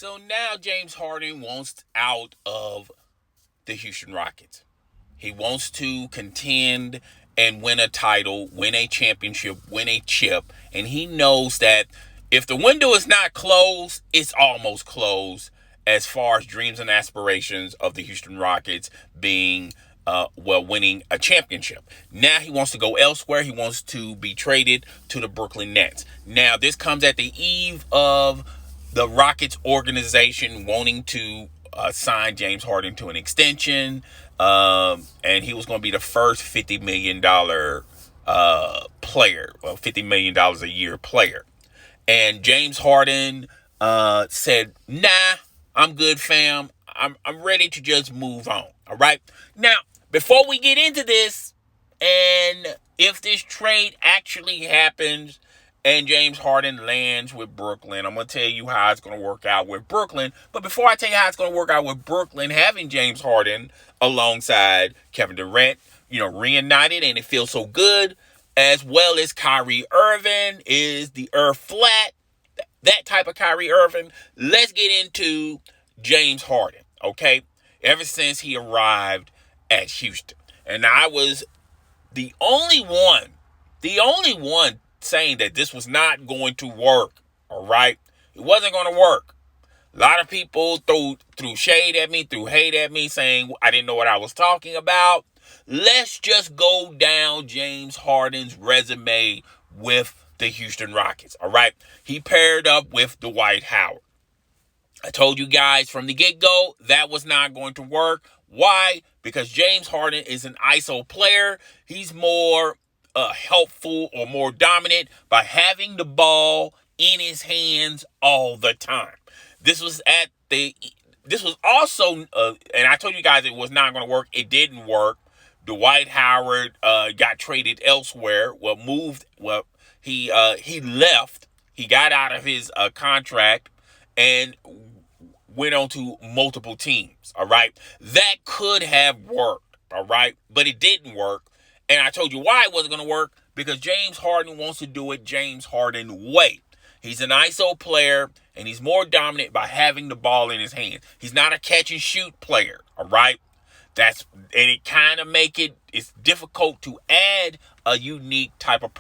So now James Harden wants out of the Houston Rockets. He wants to contend and win a title, win a championship, win a chip. And he knows that if the window is not closed, it's almost closed as far as dreams and aspirations of the Houston Rockets being, winning a championship. Now he wants to go elsewhere. He wants to be traded to the Brooklyn Nets. Now, this comes at the eve of the Rockets organization wanting to sign James Harden to an extension, and he was going to be the first $50 million player, well, $50 million a year player. And James Harden said, nah, I'm good, fam. I'm ready to just move on. All right. Now, before we get into this, and if this trade actually happens and James Harden lands with Brooklyn, I'm going to tell you how it's going to work out with Brooklyn. But before I tell you how it's going to work out with Brooklyn, having James Harden alongside Kevin Durant, reunited, and it feels so good, as well as Kyrie Irving is the earth flat, that type of Kyrie Irving. Let's get into James Harden, okay? Ever since he arrived at Houston. And I was the only one saying that this was not going to work, all right? It wasn't going to work. A lot of people threw shade at me, threw hate at me, saying I didn't know what I was talking about. Let's just go down James Harden's resume with the Houston Rockets, all right? He paired up with Dwight Howard. I told you guys from the get-go that was not going to work. Why? Because James Harden is an ISO player. He's more helpful or more dominant by having the ball in his hands all the time. This was also, and I told you guys it was not going to work. It didn't work. Dwight Howard got traded elsewhere. He left. He got out of his contract and went on to multiple teams, all right? That could have worked, all right? But it didn't work. And I told you why it wasn't going to work, because James Harden wants to do it James Harden way. He's an ISO player, and he's more dominant by having the ball in his hand. He's not a catch and shoot player, all right? And it kind of it's difficult to add a unique type of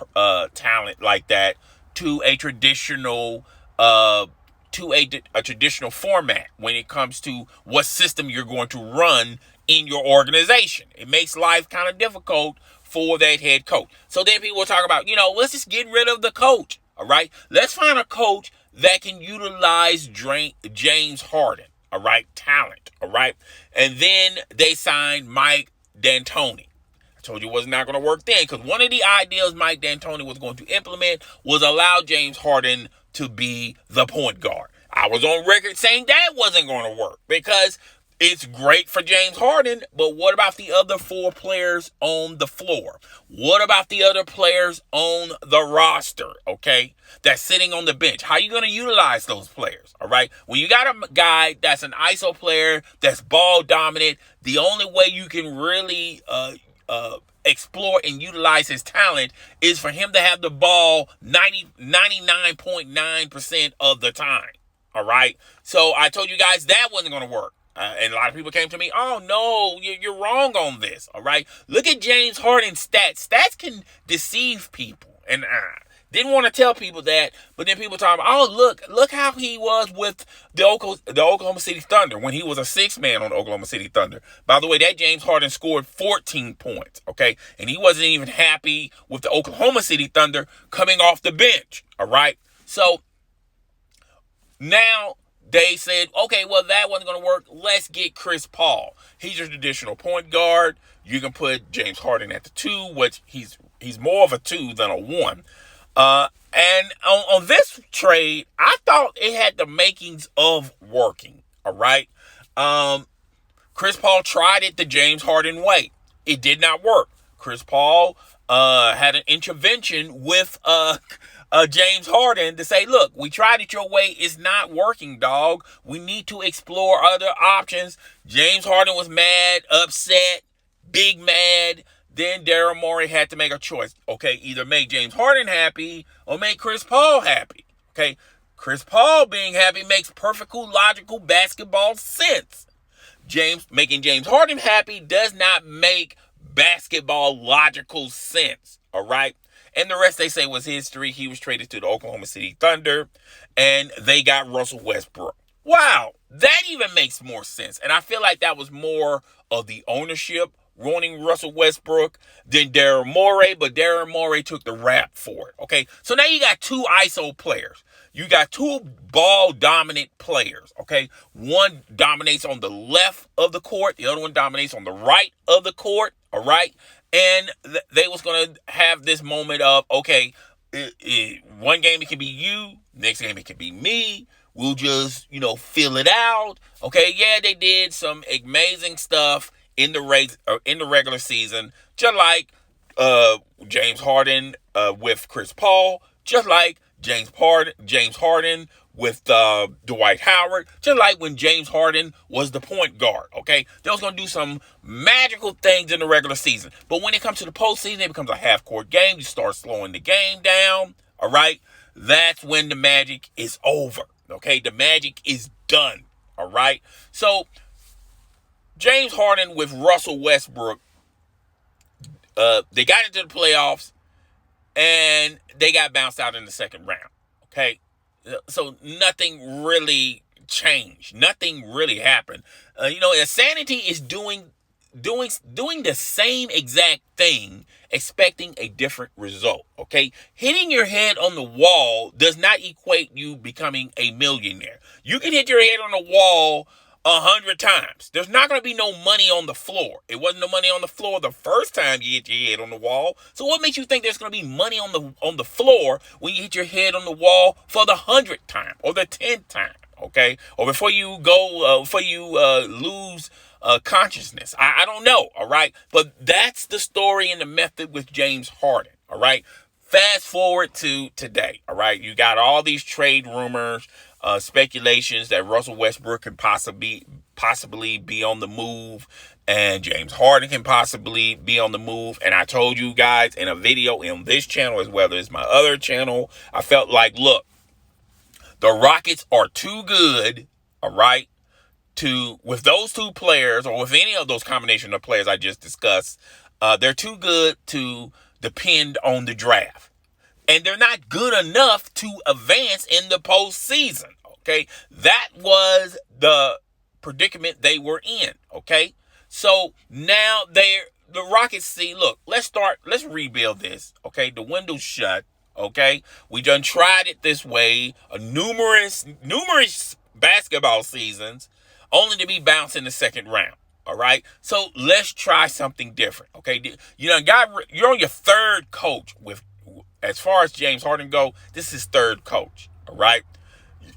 talent like that to a traditional traditional format when it comes to what system you're going to run in your organization. It makes life kind of difficult for that head coach. So then people will talk about, let's just get rid of the coach. All right. Let's find a coach that can utilize James Harden. All right. Talent. All right. And then they signed Mike D'Antoni. I told you it was not going to work then, because one of the ideas Mike D'Antoni was going to implement was allow James Harden to be the point guard. I was on record saying that wasn't going to work because it's great for James Harden, but what about the other four players on the floor? What about the other players on the roster, okay, that's sitting on the bench? How are you going to utilize those players, all right? When you got a guy that's an ISO player, that's ball dominant, the only way you can really explore and utilize his talent is for him to have the ball 99.9% of the time, all right? So I told you guys that wasn't going to work. And a lot of people came to me, oh, no, you're wrong on this, all right? Look at James Harden's stats. Stats can deceive people. And didn't want to tell people that, but then people talk about, oh, look how he was with the Oklahoma City Thunder when he was a sixth man on the Oklahoma City Thunder. By the way, that James Harden scored 14 points, okay? And he wasn't even happy with the Oklahoma City Thunder coming off the bench, all right? So now they said, okay, well, that wasn't going to work. Let's get Chris Paul. He's your traditional point guard. You can put James Harden at the 2, which he's more of a 2 than a 1. And on this trade, I thought it had the makings of working, all right? Chris Paul tried it the James Harden way. It did not work. Chris Paul had an intervention with James Harden to say, look, we tried it your way. It's not working, dog. We need to explore other options. James Harden was mad, upset, big mad. Then Daryl Morey had to make a choice. Okay, either make James Harden happy or make Chris Paul happy. Okay, Chris Paul being happy makes perfect, logical basketball sense. Making James Harden happy does not make basketball logical sense. All right. And the rest they say was history. He was traded to the Oklahoma City Thunder and they got Russell Westbrook. Wow, that even makes more sense. And I feel like that was more of the ownership wanting Russell Westbrook than Daryl Morey, but Daryl Morey took the rap for it. Okay, so now you got two ISO players. You got two ball-dominant players, okay? One dominates on the left of the court. The other one dominates on the right of the court, all right? And they was going to have this moment of, okay, one game it can be you, next game it can be me. We'll just, fill it out. Okay, yeah, they did some amazing stuff in the regular season, just like James Harden with Chris Paul, just like James Harden with Dwight Howard, just like when James Harden was the point guard, okay? They was going to do some magical things in the regular season. But when it comes to the postseason, it becomes a half-court game. You start slowing the game down, all right? That's when the magic is over, okay? The magic is done, all right? So, James Harden with Russell Westbrook, they got into the playoffs, and they got bounced out in the second round, okay? So nothing really changed. Nothing really happened. Insanity is doing the same exact thing, expecting a different result, okay? Hitting your head on the wall does not equate you becoming a millionaire. You can hit your head on the wall 100 times. There's not going to be no money on the floor. It wasn't no money on the floor the first time you hit your head on the wall. So what makes you think there's going to be money on the floor when you hit your head on the wall for the 100th time or the 10th time? Okay, or before you lose consciousness. I don't know. All right, but that's the story and the method with James Harden. All right. Fast forward to today. All right, you got all these trade rumors. Speculations that Russell Westbrook can possibly be on the move and James Harden can possibly be on the move. And I told you guys in a video in this channel as well as my other channel, I felt like, look, the Rockets are too good, all right, with those two players or with any of those combination of players I just discussed, they're too good to depend on the draft. And they're not good enough to advance in the postseason, okay? That was the predicament they were in, okay? So now the Rockets see, look, let's rebuild this, okay? The window's shut, okay? We done tried it this way numerous basketball seasons only to be bounced in the second round. All right, so let's try something different. Okay, you're on your third coach with, as far as James Harden go. This is his third coach. All right,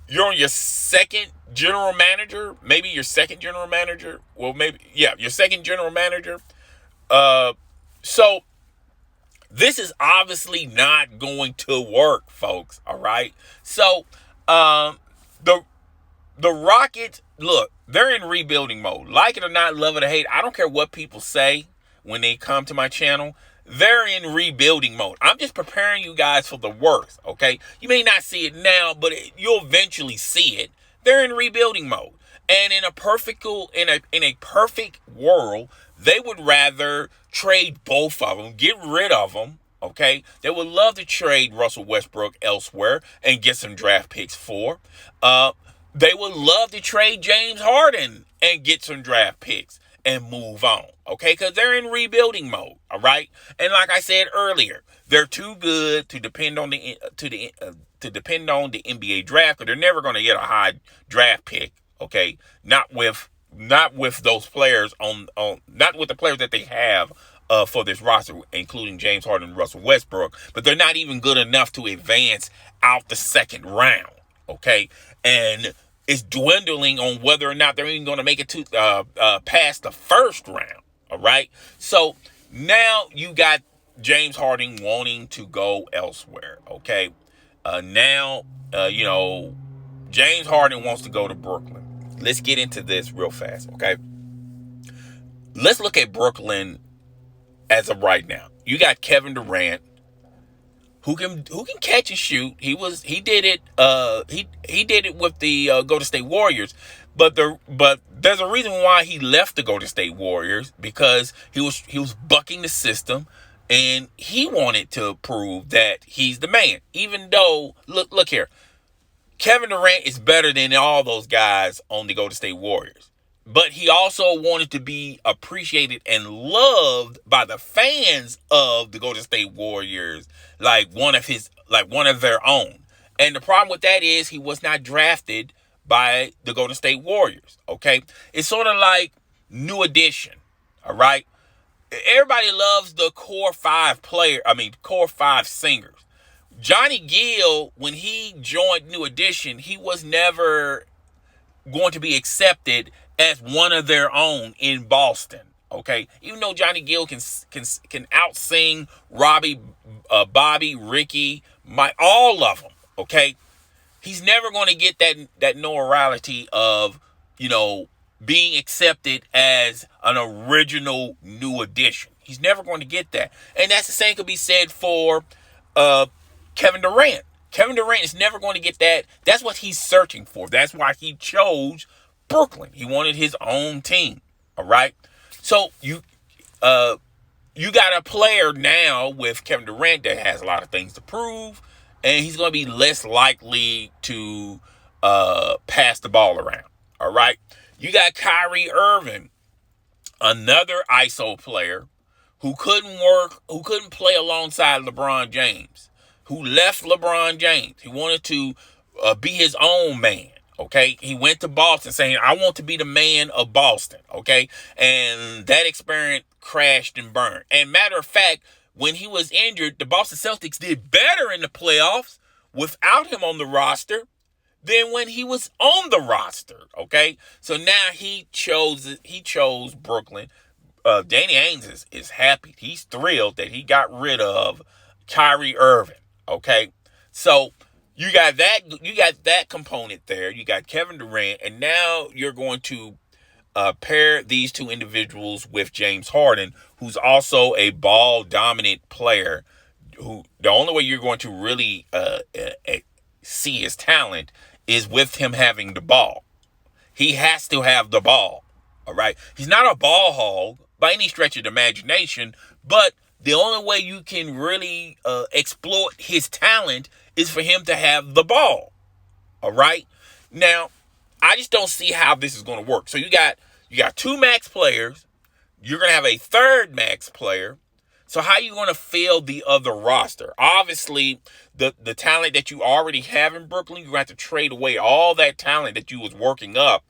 you're on your second general manager, maybe your second general manager. Well, your second general manager. So this is obviously not going to work, folks. All right, so the Rockets, look, they're in rebuilding mode. Like it or not, love it or hate, I don't care what people say when they come to my channel. They're in rebuilding mode. I'm just preparing you guys for the worst, okay? You may not see it now, but you'll eventually see it. They're in rebuilding mode. And in a perfect world, they would rather trade both of them, get rid of them, okay? They would love to trade Russell Westbrook elsewhere and get some draft picks for. They would love to trade James Harden and get some draft picks and move on, okay? Because they're in rebuilding mode, all right? And like I said earlier, they're too good to depend on the NBA draft, because they're never going to get a high draft pick, okay? Not with those players not with the players that they have for this roster, including James Harden and Russell Westbrook. But they're not even good enough to advance out the second round, okay? And it's dwindling on whether or not they're even going to make it to past the first round. All right. So now you got James Harden wanting to go elsewhere. Okay. James Harden wants to go to Brooklyn. Let's get into this real fast. Okay. Let's look at Brooklyn as of right now. You got Kevin Durant. who can catch and shoot. He did it he did it with the Golden State Warriors. But there's a reason why he left the Golden State Warriors, because he was bucking the system, and he wanted to prove that he's the man. Even though, look here, Kevin Durant is better than all those guys on the Golden State Warriors. But he also wanted to be appreciated and loved by the fans of the Golden State Warriors, like one of their own. And the problem with that is he was not drafted by the Golden State Warriors. Okay, it's sort of like New Edition. All right, everybody loves the core five singers. Johnny Gill, when he joined New Edition, he was never going to be accepted as one of their own in Boston. Okay, even though Johnny Gill can out sing Robbie, Bobby, Ricky, all of them. Okay, he's never going to get that notoriety of being accepted as an original New Edition. He's never going to get that, and that's the same could be said for Kevin Durant. Kevin Durant is never going to get that. That's what he's searching for. That's why he chose Brooklyn. He wanted his own team. All right. So you got a player now with Kevin Durant that has a lot of things to prove, and he's going to be less likely to pass the ball around. All right. You got Kyrie Irving, another ISO player who couldn't play alongside LeBron James, who left LeBron James. He wanted to be his own man. Okay, he went to Boston saying, I want to be the man of Boston. Okay, and that experiment crashed and burned. And matter of fact, when he was injured, the Boston Celtics did better in the playoffs without him on the roster than when he was on the roster. Okay, so now he chose Brooklyn. Danny Ainge is happy. He's thrilled that he got rid of Kyrie Irving. Okay, so you got that component there. You got Kevin Durant, and now you're going to pair these two individuals with James Harden, who's also a ball dominant player. Who the only way you're going to really see his talent is with him having the ball. He has to have the ball. All right, he's not a ball hog by any stretch of the imagination, but the only way you can really exploit his talent is for him to have the ball. All right. Now, I just don't see how this is going to work. So you got two max players. You're going to have a third max player. So how are you going to fill the other roster? Obviously, the talent that you already have in Brooklyn, you have to trade away all that talent that you was working up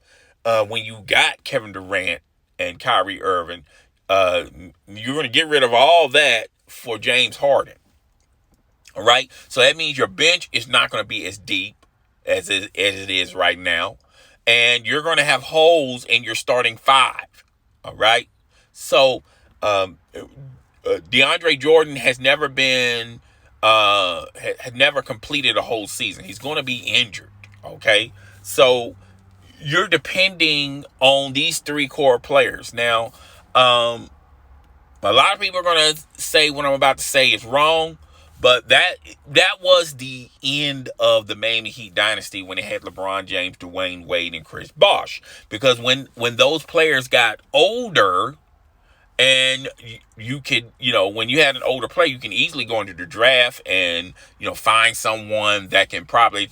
when you got Kevin Durant and Kyrie Irving. You're going to get rid of all that for James Harden. All right. So that means your bench is not going to be as deep as it is right now. And you're going to have holes in your starting five. All right. So DeAndre Jordan has never been had never completed a whole season. He's going to be injured. Okay. So you're depending on these three core players. Now, a lot of people are going to say what I'm about to say is wrong. But that was the end of the Miami Heat dynasty when it had LeBron James, Dwayne Wade, and Chris Bosh. Because when those players got older, and you could, when you had an older player, you can easily go into the draft and, find someone that can probably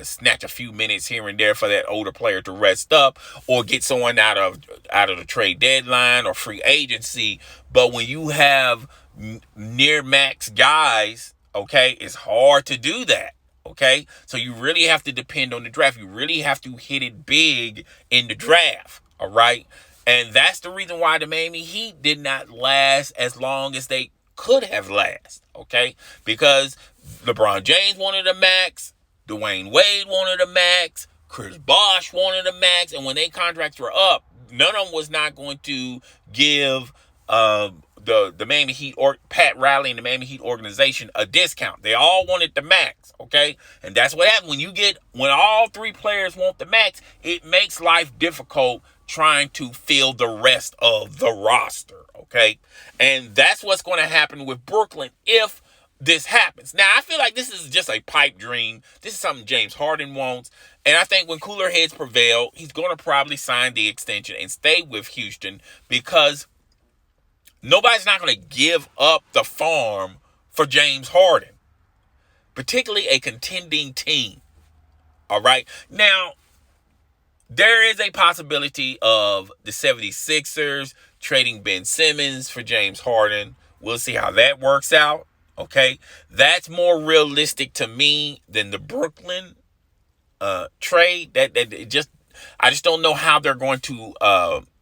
snatch a few minutes here and there for that older player to rest up, or get someone out of the trade deadline or free agency. But when you have near max guys, okay, it's hard to do that. Okay, so you really have to depend on the draft. You really have to hit it big in the draft. All right. And that's the reason why the Miami Heat did not last as long as they could have lasted. Okay, because LeBron James wanted a max, Dwayne Wade wanted a max, Chris Bosh wanted a max, and when their contracts were up, none of them was not going to give the Miami Heat or Pat Riley and the Miami Heat organization a discount. They all wanted the max, okay? And that's what happens when all three players want the max. It makes life difficult trying to fill the rest of the roster, okay? And that's what's going to happen with Brooklyn if this happens. Now, I feel like this is just a pipe dream. This is something James Harden wants. And I think when cooler heads prevail, he's going to probably sign the extension and stay with Houston because nobody's not going to give up the farm for James Harden, particularly a contending team. All right. Now, there is a possibility of the 76ers trading Ben Simmons for James Harden. We'll see how that works out. Okay. That's more realistic to me than the Brooklyn trade. I just don't know how they're going to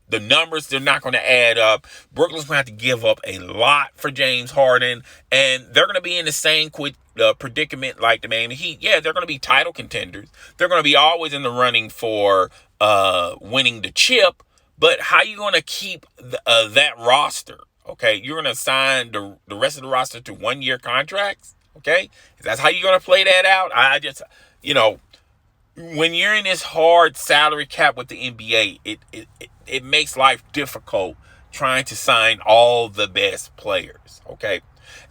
the numbers, they're not going to add up. Brooklyn's going to have to give up a lot for James Harden, and they're going to be in the same predicament like the Miami Heat. Yeah, they're going to be title contenders. They're going to be always in the running for winning the chip, but how are you going to keep that roster? Okay, you're going to sign the rest of the roster to 1-year contracts? Okay, that's how you're going to play that out? I just, when you're in this hard salary cap with the NBA, it makes life difficult trying to sign all the best players, okay?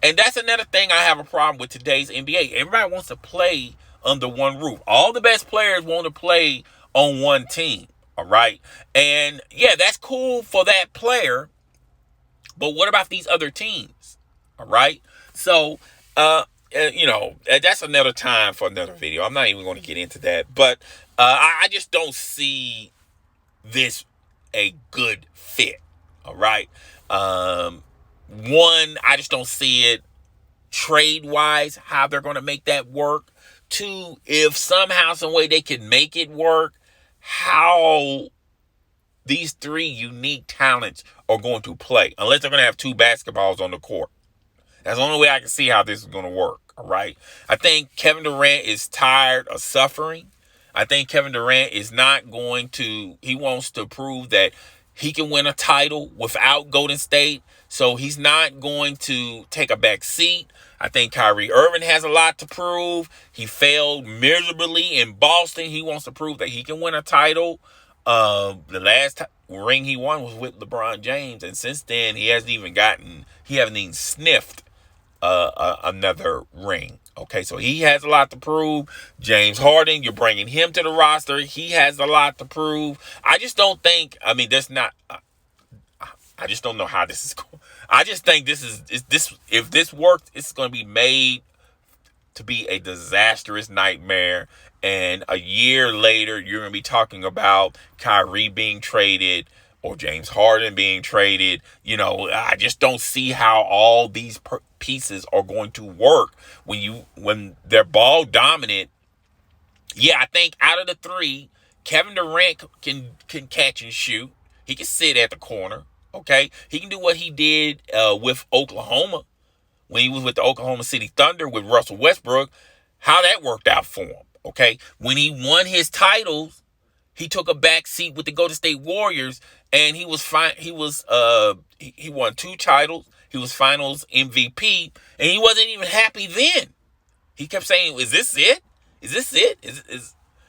And that's another thing I have a problem with today's NBA. Everybody wants to play under one roof. All the best players want to play on one team, all right? And, yeah, that's cool for that player, but what about these other teams, all right? So, that's another time for another video. I'm not even going to get into that. But I just don't see this a good fit. All right. One, I just don't see it trade-wise, how they're going to make that work. Two, if somehow, some way they can make it work, how these three unique talents are going to play. Unless they're going to have two basketballs on the court. That's the only way I can see how this is going to work, all right? I think Kevin Durant is tired of suffering. I think Kevin Durant is not going to, he wants to prove that he can win a title without Golden State, so he's not going to take a back seat. I think Kyrie Irving has a lot to prove. He failed miserably in Boston. He wants to prove that he can win a title. The last ring he won was with LeBron James, and since then he hasn't even sniffed another ring. Okay, so he has a lot to prove. James Harden, you're bringing him to the roster. He has a lot to prove. I just don't think, I just don't know how this is going. I just think if this works, it's going to be made to be a disastrous nightmare. And a year later, you're going to be talking about Kyrie being traded or James Harden being traded. I just don't see how all these pieces are going to work when they're ball dominant. Yeah, I think out of the three, Kevin Durant can catch and shoot. He can sit at the corner. Okay, he can do what he did with Oklahoma when he was with the Oklahoma City Thunder with Russell Westbrook. How that worked out for him. Okay, when he won his titles, he took a back seat with the Golden State Warriors, and he was fine. He won 2 titles. He was Finals MVP, and he wasn't even happy then. He kept saying, "Is this it? Is this it?"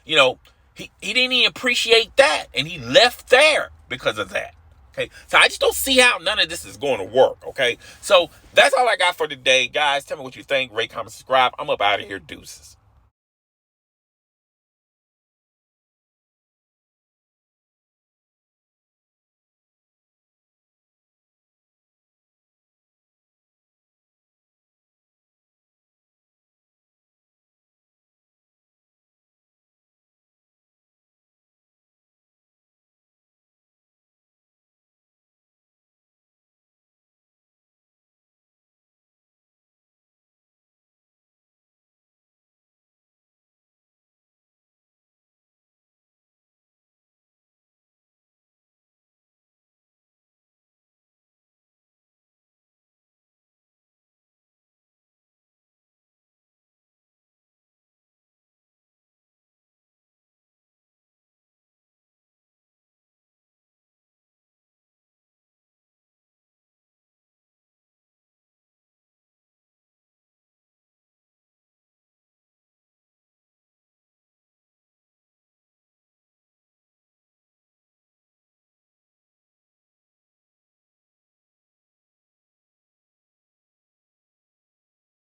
He didn't even appreciate that, and he left there because of that. Okay, so I just don't see how none of this is going to work. Okay, so that's all I got for today, guys. Tell me what you think. Rate, comment, subscribe. I'm up out of here. Deuces.